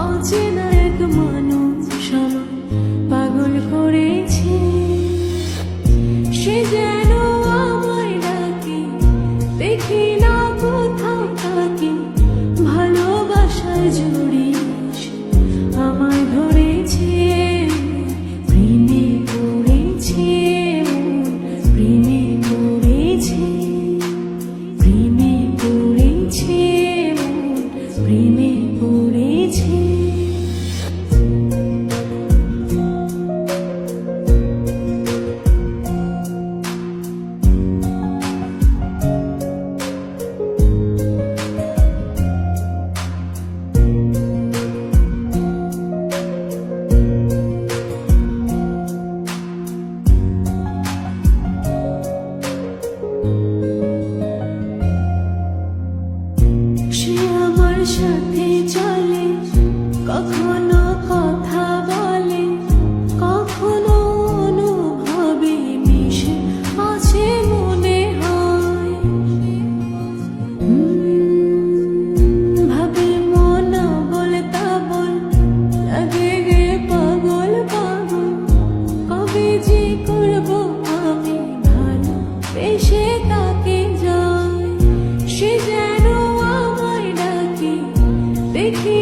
অচেনা এক মানুষ আমায় পাগল করেছে। সে যেন আমায় ডাকে, দেখি না কোথাও তাকে, ভালোবাসায় জড়িয়ে আমায় ধরেছে। প্রেমে পড়েছে, প্রেমে পড়েছে, প্রেমে পড়েছে, প্রেমে পড়েছে। সে আমার সাথে চলে, কখনো কথা বলে, কখনো অনুভবে মিশে আছে মনে হয়। ভাবে মন বলতা বল, লাগে গে পাগল পাগল। কবে যে করবো আমি ভালো বেশে তাকে যাই। সে যেন আমায় ডাকে, দেখি